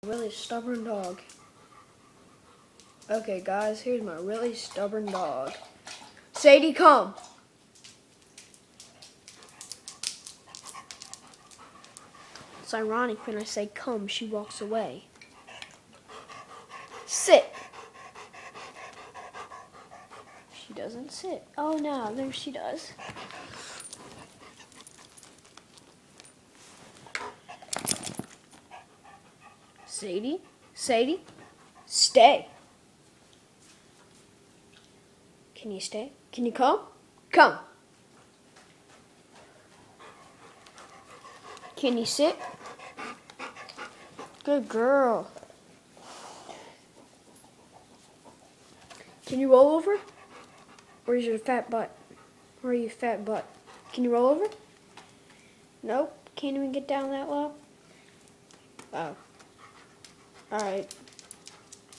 Really stubborn dog. Okay, guys, here's my really stubborn dog. Sadie, come. It's ironic when I say come, she walks away. Sit. She doesn't sit. Oh, no, there she does. Sadie, Sadie, stay. Can you stay? Can you come? Come. Can you sit? Good girl. Can you roll over? Where's your fat butt? Where are you, fat butt? Can you roll over? Nope. Can't even get down that low? Oh. Alright.